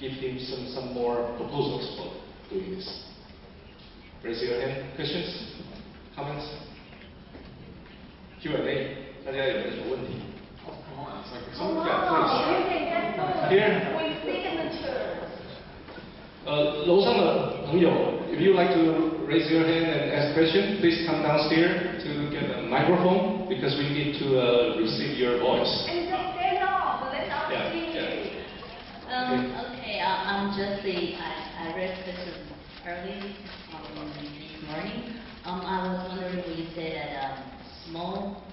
give him some more proposals for doing this. Raise your hand. Questions? Comments? Q&A. 大家有没有什么问题？ Come on, it's like Come on, Here. we signature. 楼上的朋友 if you like to raise your hand and ask question, please come downstairs to get a microphone because we need to receive your voice. And just stand up, let us Yeah, see. yeah. Okay, I'm Jessie. I read this early this morning. I was wondering when you said that small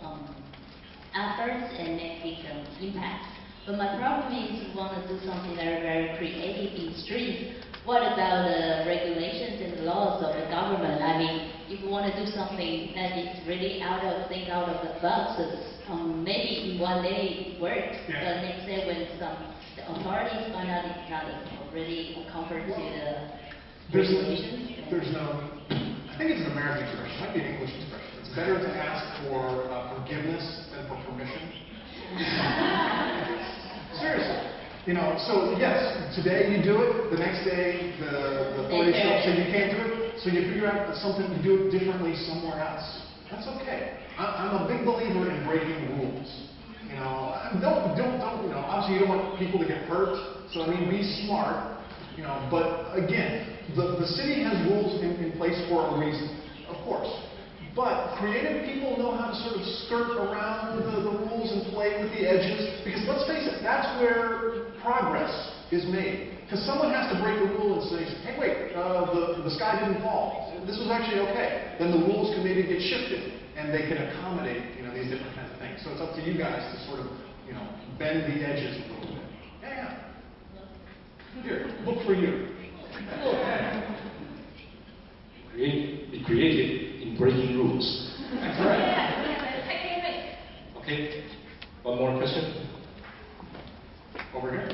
efforts and make big impact. But my problem is we want to do something that are very creative in streets. What about the regulations and the laws of the government? I mean, if you want to do something that is really out of the boxes, maybe in one day it works, Yeah. but next day when the authorities find out it's not really comfort to the regulations. There's no, I think it's an American expression, it might be an English expression. It's better to ask for forgiveness than for permission. Seriously. You know, so yes, today you do it, the next day the authorities say you can't do it, so you figure out something to do it differently somewhere else. That's okay. I'm a big believer in breaking rules. You know, don't, you know, obviously you don't want people to get hurt, so I mean, be smart, you know, but again, the city has rules in place for a reason, of course. But creative people know how to sort of skirt around the rules and play with the edges, because let's face it, that's where progress is made. Because someone has to break the rule and say, hey wait, the sky didn't fall. This was actually okay. Then the rules can maybe get shifted, and they can accommodate, you know, these different kinds of things. So it's up to you guys to sort of, you know, bend the edges a little bit. Yeah. Here, look for you. Be creative in breaking rules. That's right. Okay. One more question. Over here.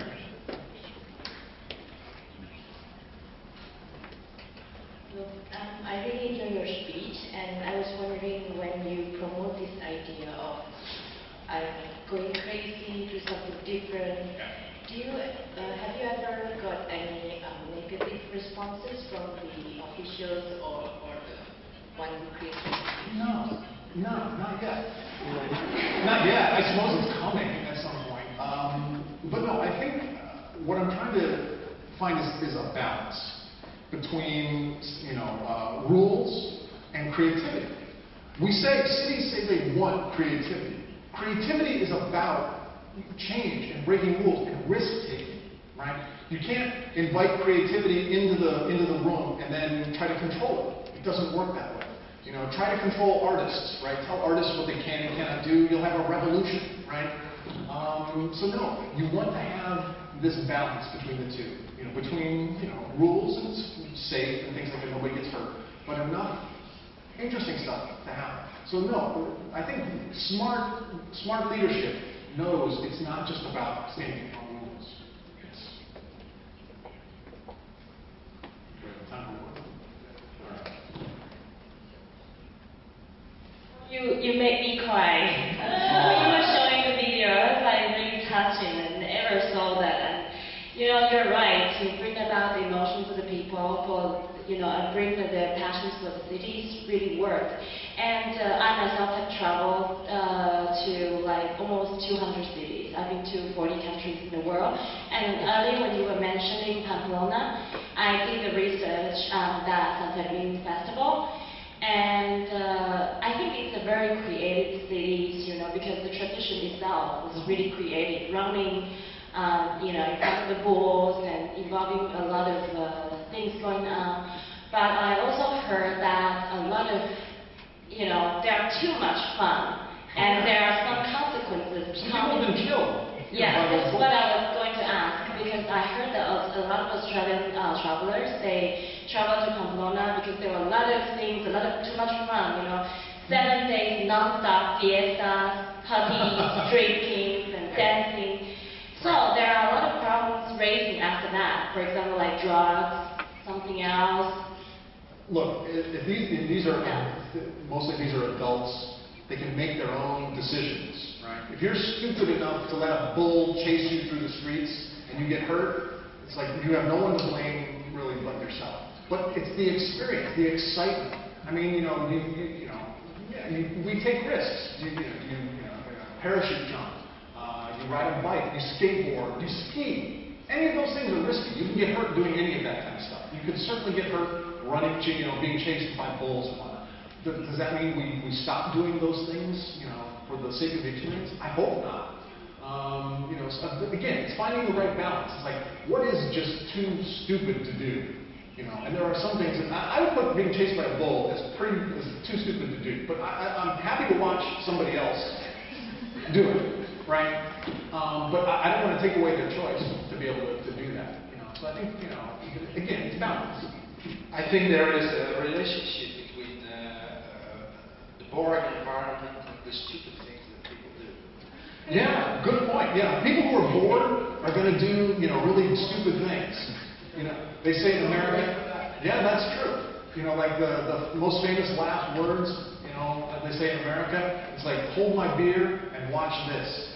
Look, I really enjoy your speech, and I was wondering when you promote this idea of going crazy, do something different. Do you have you ever got any negative responses from the officials or the one who creates? No, not yet. Not yet. I suppose it's coming at some point. But no, I think what I'm trying to find is a balance between, you know, rules and creativity. Cities say they want creativity. Creativity is about change and breaking rules and risk-taking, right? You can't invite creativity into the room and then try to control it. It doesn't work that way. You know, try to control artists, right? Tell artists what they can and cannot do. You'll have a revolution, right? So no, you want to have this balance between the two. You know, between, you know, rules and safe and things like that, nobody gets hurt, but enough interesting stuff to happen. So no, I think smart leadership knows it's not just about standing on rules. Yes. Time for more? All right. You made me cry. When you were showing the video, it was like really touching and ever saw that. And you know, you're right. You bring about the emotions of the people, for you know, and bring their passions for the cities really worked. And I myself have traveled to like almost 200 cities. I've been to 40 countries in the world. And earlier when you were mentioning Pamplona, I did the research on that San Fermin festival. And I think it's a very creative city, you know, because the tradition itself was really creative, running, you know, in front of the bulls and involving a lot of things going on. But I also heard that a lot of, you know, they are too much fun, and there are some consequences. People have been killed. Yeah, that's what I was going to ask, because I heard that a lot of Australian travelers, they travel to Pamplona because there were a lot of things, a lot of too much fun, you know, 7 days non-stop fiestas, parties, drinking, and dancing. So there are a lot of problems raising after that. For example, like drugs, something else. Look, if these are, mostly these are adults, they can make their own decisions, right? If you're stupid enough to let a bull chase you through the streets and you get hurt, It's like you have no one to blame really but yourself. But it's the experience, the excitement. I mean, you know, we take risks. You parachute jump, you ride a bike, you skateboard, you ski. Any of those things are risky. You can get hurt doing any of that kind of stuff. You could certainly get hurt running, being chased by bulls and whatnot. Does that mean we stop doing those things, for the sake of the experience? I hope not. So again, it's finding the right balance. It's like, what is just too stupid to do? And there are some things that I would put being chased by a bull as too stupid to do. But I'm happy to watch somebody else do it, right? But I don't want to take away their choice to be able to do that. So I think, again, it's balance. I think there is a relationship between the boring environment and the stupid things that people do. Yeah, good point. Yeah, people who are bored are going to do, really stupid things. They say in America, yeah, that's true. Like the most famous last words, that they say in America, it's like, hold my beer and watch this.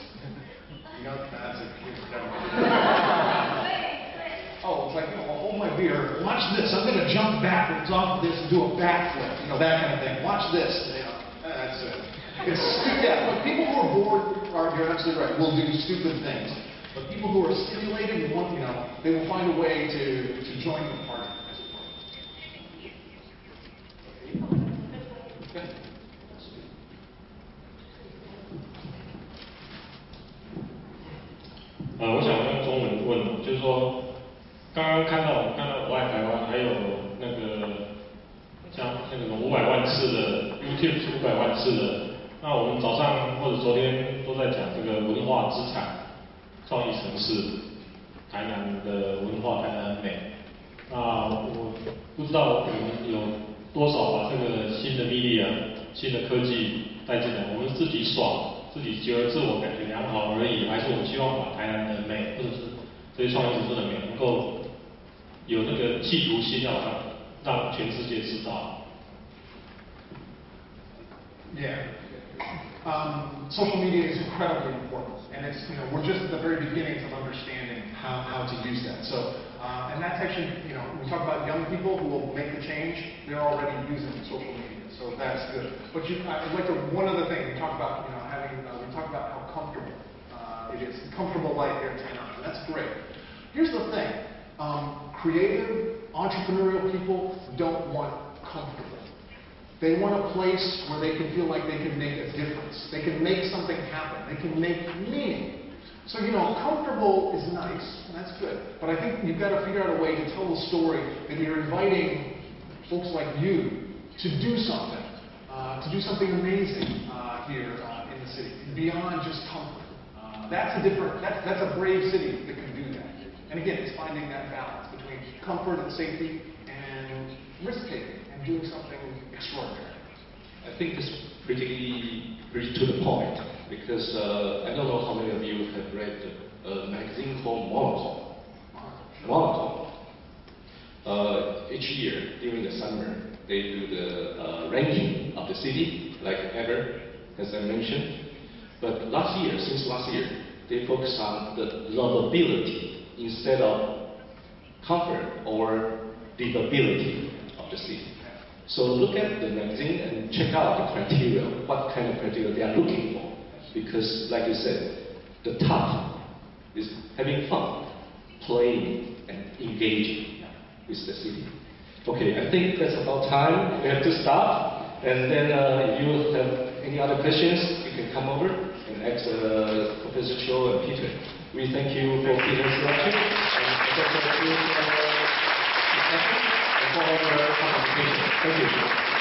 That's a cute Oh, it's like, hold my beer, watch this. I'm going to jump backwards off of this and do a backflip, that kind of thing. Watch this. That's it. But people who are bored you're absolutely right, will do stupid things. But people who are stimulated and want, they will find a way to join the party, as it were. 我想用中文问，就是说，刚刚看到我爱台湾，还有那个像那个500万次的 YouTube 是500万次的，那我们早上或者昨天都在讲这个文化资产、创意城市、台南的文化、台南美。那我不知道我们有多少把这个新的media、新的科技带进来，我们自己爽。自己觉得自我感觉良好而已，还是我们希望把台南的美，或者是这些创意城市的美，能够有那个企图心，要让全世界知道。Yeah. Social media is incredibly important, and it's we're just at the very beginnings of understanding how to use that. So, and that's actually we talk about young people who will make the change. They're already using social media, so that's good. But I'd like to one other thing we talk about we talk about how comfortable it is, comfortable life here in Tehran. That's great. Here's the thing: creative, entrepreneurial people don't want comfortable. They want a place where they can feel like they can make a difference. They can make something happen. They can make meaning. So, comfortable is nice, and that's good. But I think you've got to figure out a way to tell the story that you're inviting folks like you to do something amazing here in the city, beyond just comfort. That's a brave city that can do that. And again, it's finding that balance between comfort and safety and risk-taking. Doing something extraordinary. I think this pretty to the point because I don't know how many of you have read a magazine called Monochrome. Each year during the summer they do the ranking of the city, like ever, as I mentioned. But since last year, they focus on the livability instead of comfort or livability of the city. So look at the magazine and check out the criteria, what kind of criteria they are looking for. Because, like you said, the top is having fun, playing, and engaging with the city. Okay, I think that's about time. We have to stop. And then if you have any other questions, you can come over and ask Professor Cho and Peter. We thank you for Peter's introduction and Professor Cho's discussion. For our participation. Thank you.